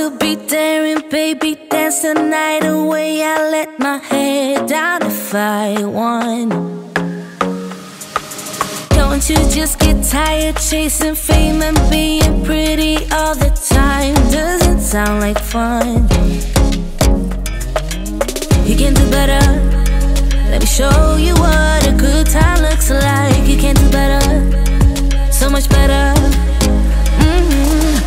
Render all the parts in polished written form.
to be daring, baby, dance the night away. I let my hair down if I won. Don't you just get tired chasing fame and being pretty all the time? Doesn't sound like fun. You can do better. Let me show you what a good time looks like. You can do better, so much better.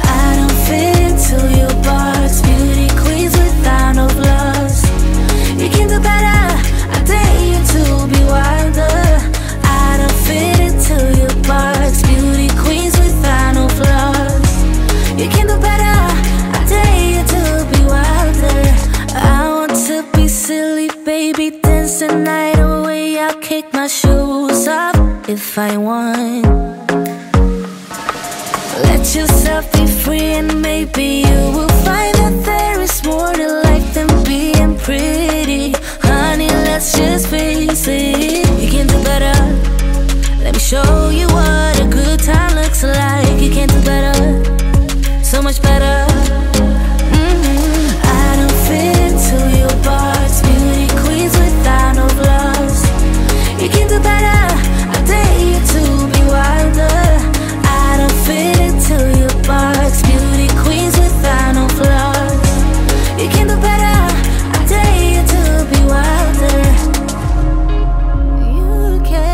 I don't fit into your box, beauty queens without no flaws. You can do better, I dare you to be wilder. I don't fit into your box, beauty queens without no flaws. You can do better, I dare you to be wilder. I want to be silly, baby, dance the night away. I'll kick my shoes off if I want. Let yourself be free and maybe you will find that there is more to life than being pretty. Honey, let's just face it. You can do better. Let me show you what a good time looks like. You can do better, so much better. I don't fit into your box, beauty queens without no flaws. You can do better, I dare you to be wilder. I don't fit into your box, beauty queens without no flaws. You can do better, I dare you to be wilder. You can.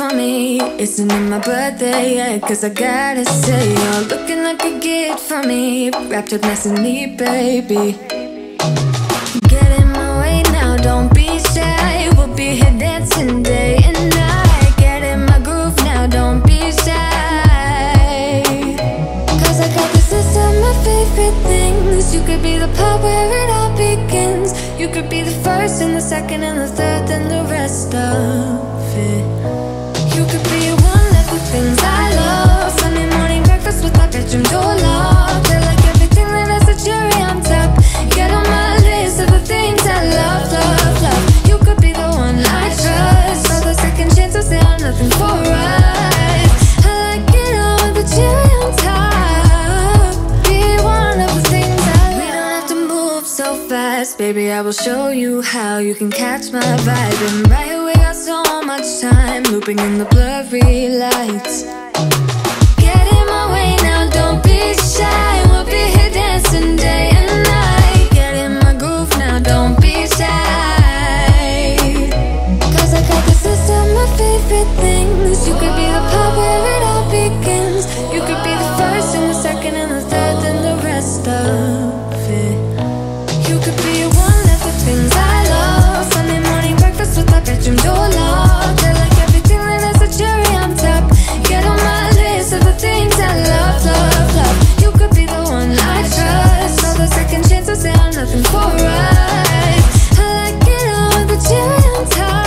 for me. Isn't it my birthday yet? Cause I gotta say, you're looking like a gift for me. Wrapped up nice and neat, baby. Get in my way now, don't be shy. We'll be here dancing day and night. Get in my groove now, don't be shy. Cause I got this list of my favorite things. You could be the part where it all begins. You could be the first and the second and the third and the rest of it. You could be one of the things I love. Sunday morning breakfast with my bedroom door locked. I like everything that has a cherry on top. Get on my list of the things I love, love, love. You could be the one I trust. All the second chances, they are nothing for us. I like it all with the cherry on top. Be one of the things I love. We don't have to move so fast, baby, I will show you how you can catch my vibe. And right here we got so much time, looping in the blurry lights. Get in my way now, don't be shy. We'll be here dancing day and night. Get in my groove now, don't be shy. Cause I got this list of my favorite things. You could be the part where it all begins. You could be the first and the second and the third and the rest of it. You could be one of the things I love. Sunday morning breakfast with my bedroom door locked. I like everything that has a cherry on top. Get on my list of the things I love, love, love. You could be the one I trust. All the second chances, they are nothing for us. I like it all with the cherry on top.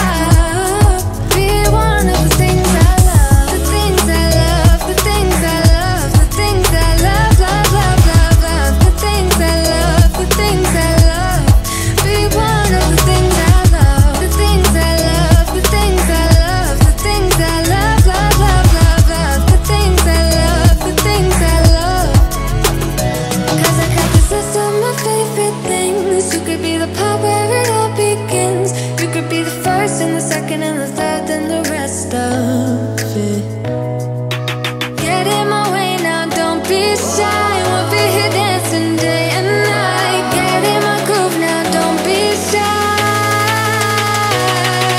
Be one of the things I love. The things I love, the things I love, the things I love, love, love, love, love. The things I love, the things I love. Be one of the things I love. The things I love, the things I love, the things I love, love, love, love, love. The things I love, the things I love. Cause I got this list of my favorite things. You could be the part where it all begins. You could be the first and the second and the third and the rest of it. Get in my way now, don't be shy. We'll be here dancing day and night. Get in my groove now, don't be shy.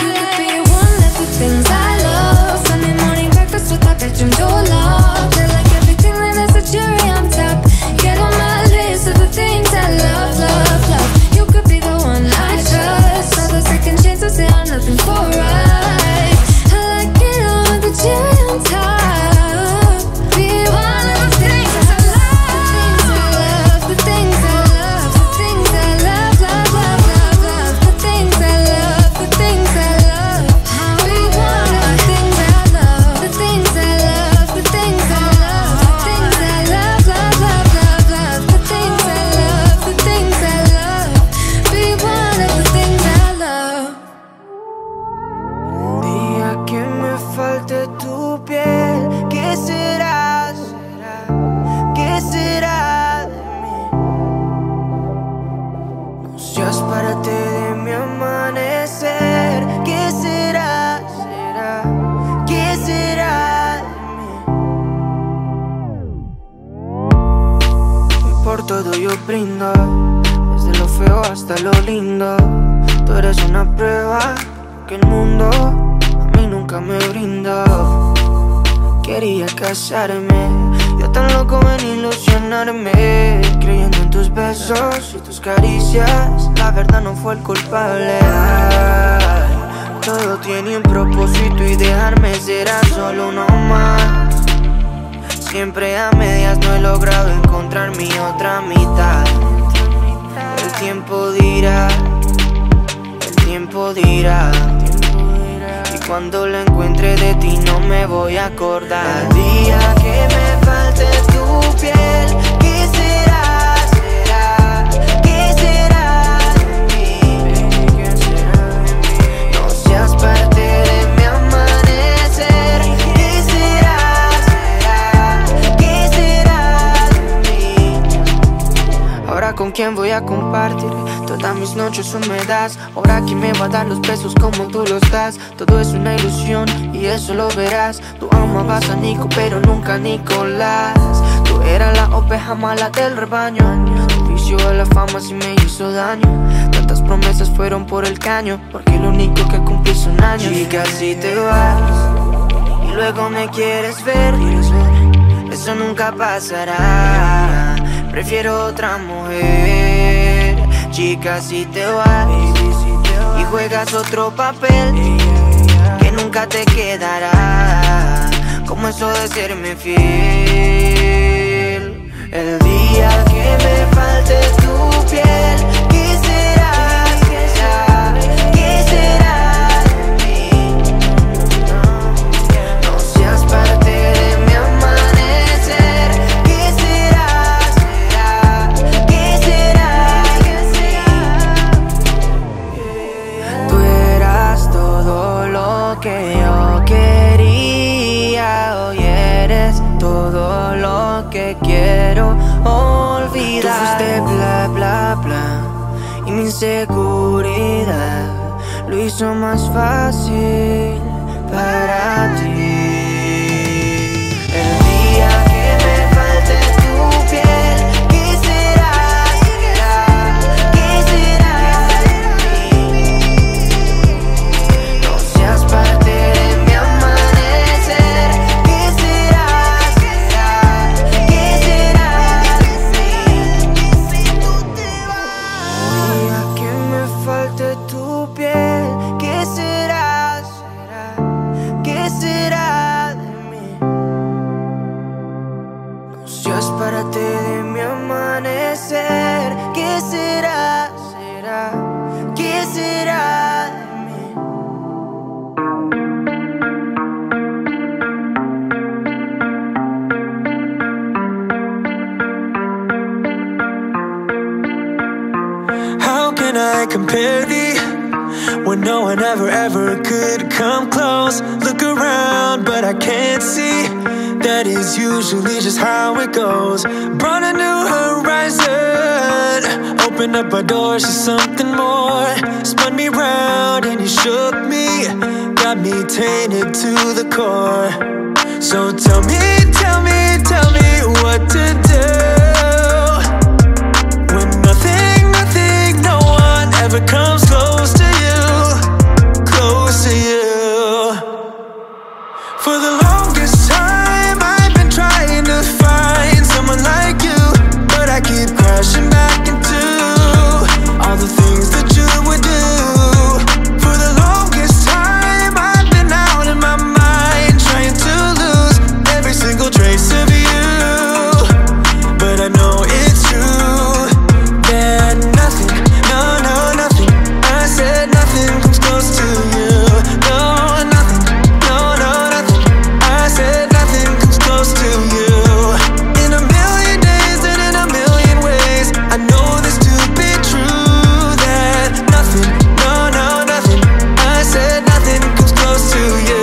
You could be one of the things I love. Sunday morning breakfast with my bedroom door locked. I like everything that has a cherry on top. Get on my list of the things I love, love, love. You could be the one I trust. All the second chances, they are nothing for us. I like it all with the cherry on top. Be one of the things I love. The things I love, the things I love, the things I love, love, love, love, love. The things I love, the things I love. Be one of the things I love. The things I love, the things I love, the things I love, love, love, love, love. The things I love, the things I love. Be one of the things I love. El día que me falte tu piel, ¿qué será? ¿Qué será de mí? No seas parte de mi amanecer. ¿Qué será? ¿Qué será de mí? Y por todo yo brindo, desde lo feo hasta lo lindo. Tú eres una prueba que el mundo a mí nunca me brindó. Quería casarme, yo tan loco en ilusionarme, creyendo en tus besos y tus caricias. La verdad no fue el culpable. Ay, todo tiene un propósito y dejarme será solo uno más. Siempre a medias no he logrado encontrar mi otra mitad. El tiempo dirá, el tiempo dirá. Y cuando la encuentre de ti no me voy a acordar. El día que me falte tu piel, ¿qué será? ¿Qué será de mí? No seas parte de mi amanecer. ¿Qué será? ¿Qué será de mí? Ahora con quién voy a compartir todas mis noches húmedas. Ahora quién me va a dar los besos como tú los das. Todo es una ilusión y eso lo verás. Tú amabas a Nico pero nunca a Nicolás. Tú eras la oveja mala del rebaño. Tu vicio a la fama sí me hizo daño. Tantas promesas fueron por el caño, porque lo único que cumplí son años. Chica, si te vas, luego me quieres ver. Eso nunca pasará. Prefiero otra mujer. Chica, si te vas y juegas otro papel que nunca te quedará, como eso de serme fiel. El día que me falte tu piel, ¿qué será? ¿Qué será de mí? No seas parte de mi amanecer. ¿Qué será? ¿Qué será? ¿Qué será? Tú eras todo lo que yo quería. Hoy eres todo lo que quiero olvidar. Tú fuiste bla bla bla y mi inseguridad lo hizo más fácil para ti. El día que me falte tu piel, ¿qué será? ¿Qué será de mí? No seas parte de mi amanecer. ¿Qué será? ¿Qué será de mí? El día que me falte tu piel, ¿qué será? ¿Qué será de mí? No seas parte de mi amanecer. ¿Qué será? ¿Qué será de mí? How can I compare thee when no one ever could come close? Look around, but I can't see. That is usually just how it goes. Brought a new horizon, opened up our doors to something more. Spun me round and you shook me, got me tainted to the core. So tell me what to do when nothing, no one ever comes close to you, close to you. For the longest time I've been trying to find someone like you, but I keep crashing back into all the things that you would do. For the longest time I've been out of my mind, trying to lose every single trace of you. But I know it's true that nothing, nothing, I said nothing comes close to you. No, nothing, nothing, I said nothing comes close to you. In a million days and in a million ways, I know this to be true, that nothing, nothing, I said nothing comes close to you.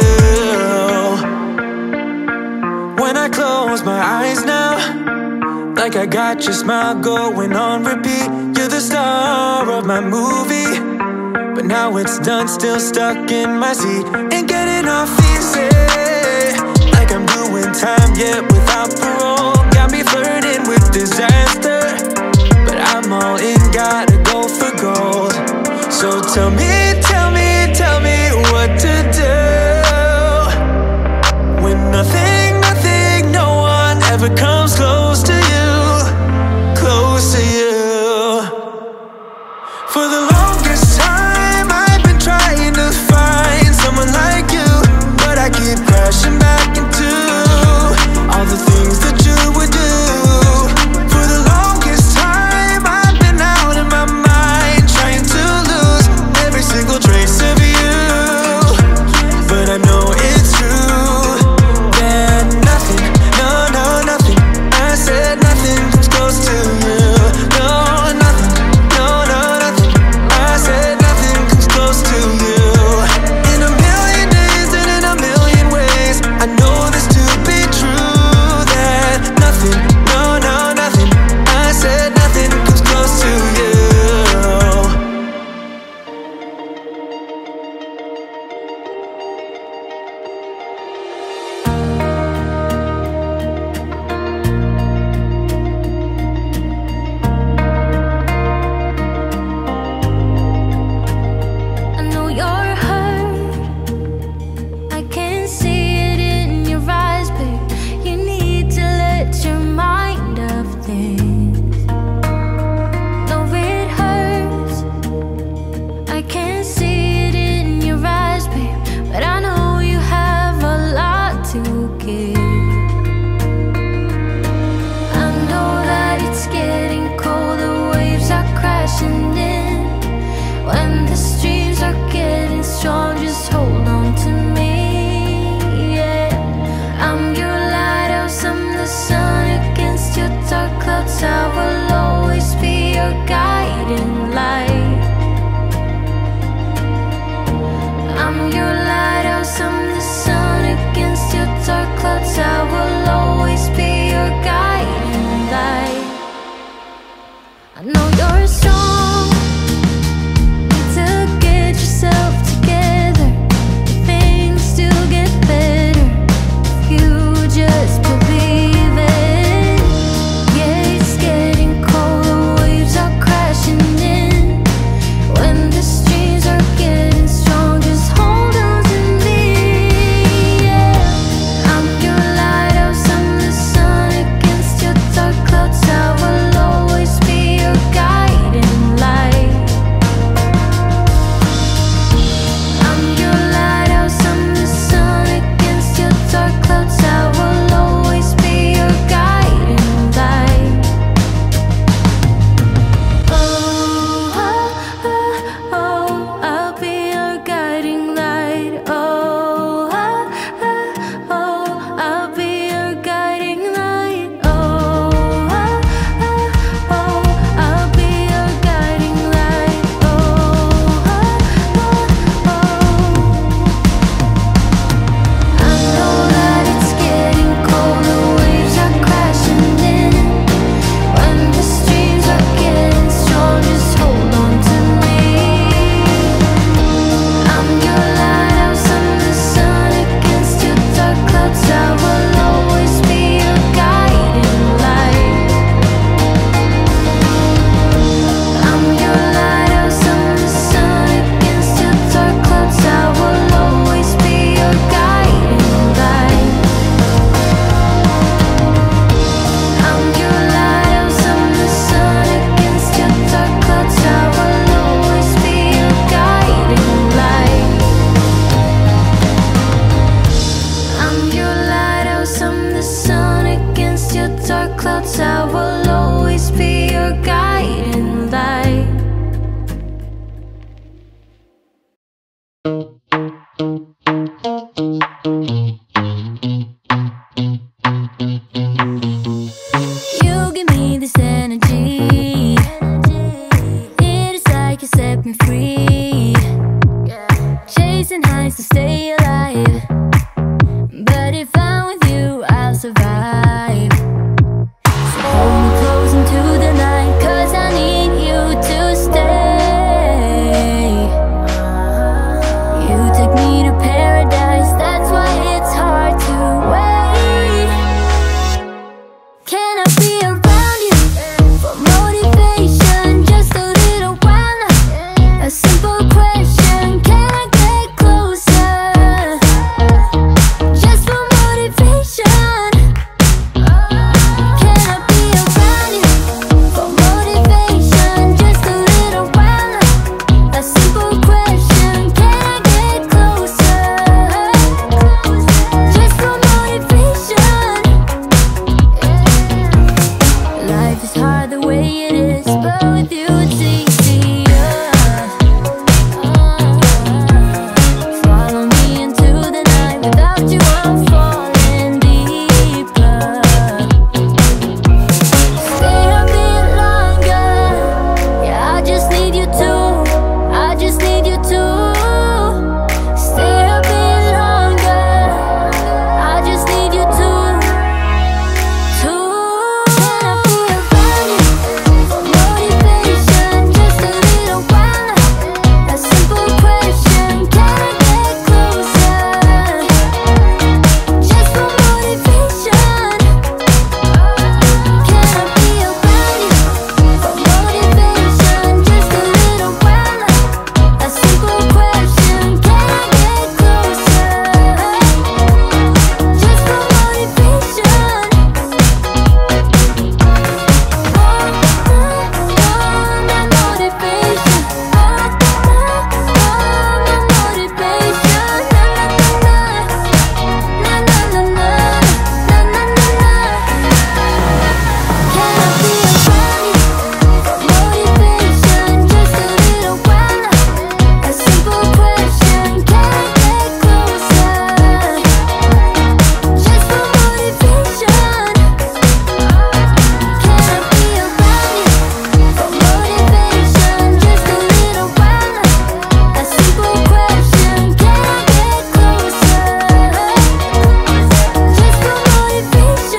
When I close my eyes now, like I got your smile going on repeat. You're the star of my movie, but now it's done, still stuck in my seat. Ain't getting off easy, like I'm doing time yet without parole. Got me flirting with disaster, but I'm all in, gotta go for gold. So tell me what to do when nothing, no one ever comes close to you, close to you. For the longest time I've been trying to find someone like you, but I keep crashing back into all the things that you would do. For the longest time I've been out of my mind, trying to lose every single trace of you. But I know it's true that You give me this energy. It is like you set me free. Chasing highs to stay alive. But if I'm with you, I'll survive. So hold me close into the night, 'cause I need you to stay. You take me to paradise, that's why it's hard to wait. Can I be around you for motivation? Just a little while now. A simple question, can I get closer? Just for motivation. Can I be around you for motivation? Just a little while now. A simple question, can I get closer? Just for motivation. Life is hard the way it is, but with you it's easier. Follow me into the night, without you I'm falling deeper. Stay a bit longer, yeah, I just need you to, I just need you to. Stay a bit longer, I just need you to. Can I be around you for motivation? Just a little while now. A simple question, can I get closer? Just for motivation. Can I be around you for motivation? Just a little while now. A simple question, can I get closer? Just for motivation.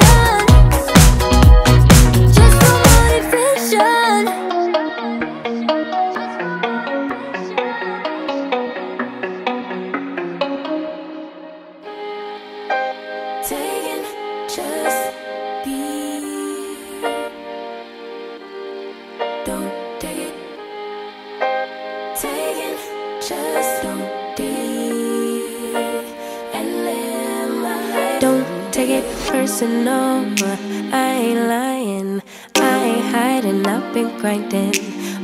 Taking just be. Don't take it. Taking just don't be. And live my life. Don't take it personal. I ain't lying. I ain't hiding. I've been grinding,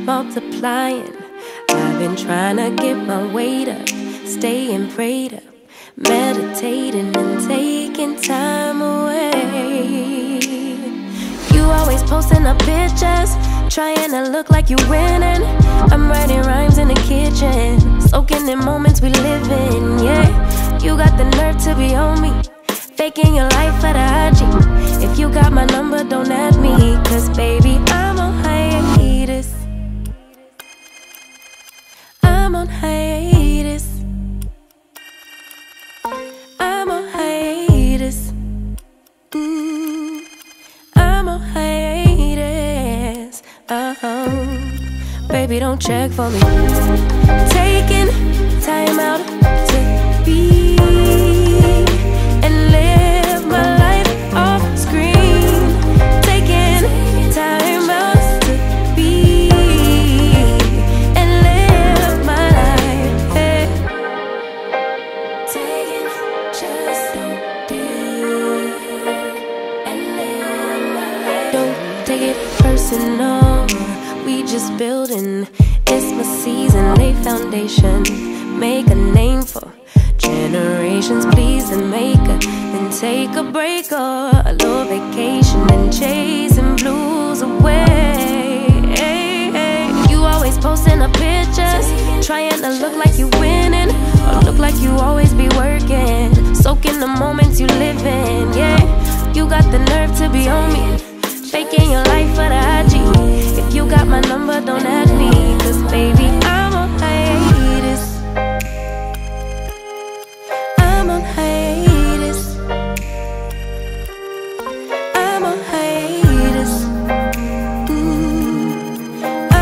multiplying. I've been trying to get my weight up, staying prayed up, meditating and taking time away. You always posting up pictures, trying to look like you winning. I'm writing rhymes in the kitchen, soaking in moments we live in. Yeah, you got the nerve to be on me, faking your life for the IG. If you got my number, don't add me, 'cause baby, I'm on hiatus. I'm on hiatus. I'm on hiatus. I'm on hiatus. Baby, don't check for me. Taking time out to be and live my life off screen. Taking time out to be and live my life. Hey. Taking just don't be and live my life. Don't take it personal. We just building. It's my season, lay foundation. Make a name for generations, please, and make a. Then take a break or a little vacation and chasing blues away. You always posting up pictures, trying to look like you winning or look like you always soak in the moments you live in, yeah. You got the nerve to be on me, faking your life for the IG. If you got my number, don't add me, cause baby, I'm on hiatus. I'm on hiatus. I'm on hiatus.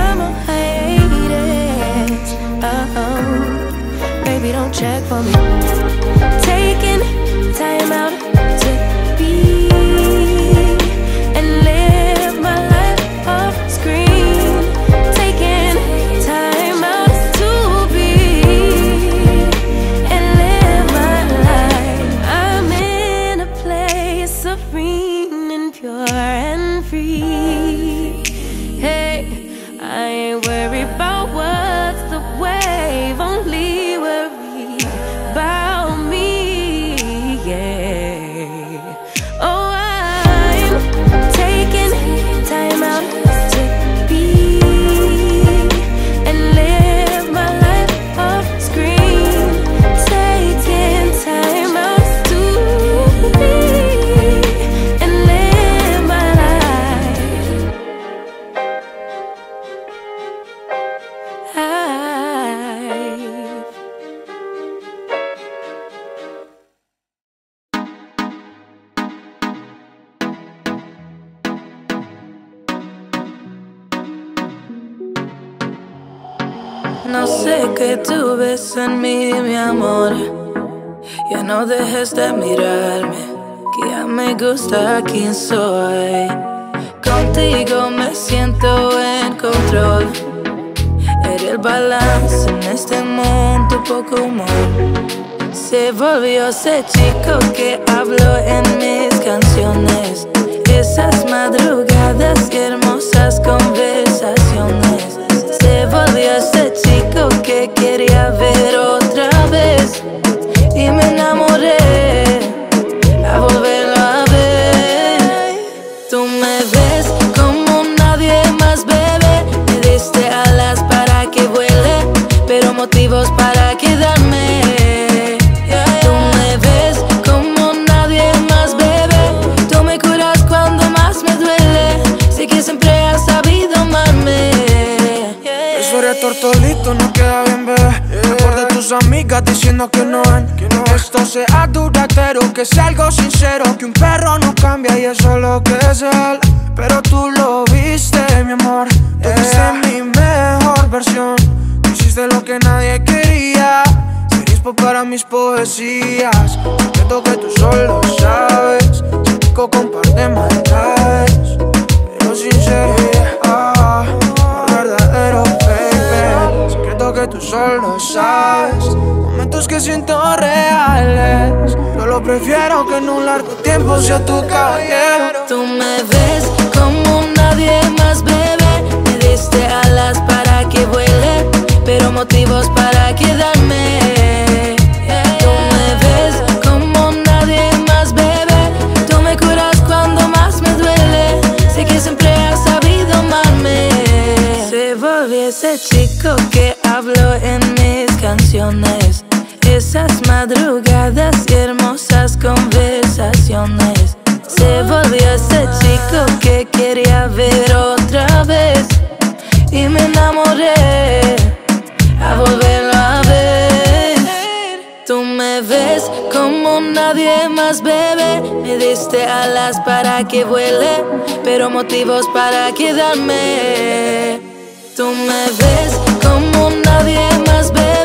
I'm on hiatus. Baby, don't check for me. Taking time out to be and live my life off screen. Taking time out to be and live my life. I'm in a place serene and pure and free. Hey, I ain't worried about what's the wave, only worry about me, yeah. Oh, I'm taking time out to be and live my life off screen. Taking time out to be and live my life. No sé qué tú ves en mí, mi amor. Ya no dejes de mirarme, que ya me gusta quién soy. Contigo me siento en control. Eres el balance en este mundo, poco humor. Se volvió ese chico que habló en mis canciones. Esas madrugadas y hermosas conversaciones. Se volvió ese chico que quería ver otra vez. Y me enamoré a volverlo a ver. Tú me ves como nadie más, bebé. Me diste alas para que vuele, pero motivos para quedarme. Tú me ves como nadie más, bebé. Tú me curas cuando más me duele. Sé que siempre has sabido amarme. Eso de tortolito no queda bien, bebé. Mejor de tus amigas diciendo que no ven. Esto sea duradero, que sea algo sincero. Que un perro no cambia y eso es lo que es él. Pero tú lo viste, mi amor. Tú viste mi mejor versión. Tú hiciste lo que nadie quería. Ser inspo para mis poesías. Secreto que tú solo sabes. Chico con par de maldades, pero sincero, verdadero, baby. Secreto que tú solo sabes. Momentos que siento reales. Yo lo prefiero que en un largo tiempo sea tu caballero. Tú me ves como nadie más, bebé. Me diste alas para que vuele, pero motivos para quedarme. Tú me ves como nadie más, bebé. Tú me curas cuando más me duele. Sé que siempre has sabido amarme. Se volvió ese chico que habló en mis canciones. Esas madrugadas y hermosas conversaciones. Se volvió ese chico que quería ver otra vez. Y me enamoré a volverlo a ver. Tú me ves como nadie más, bebé. Me diste alas para que vuele, pero motivos para quedarme. Tú me ves como nadie más, bebé.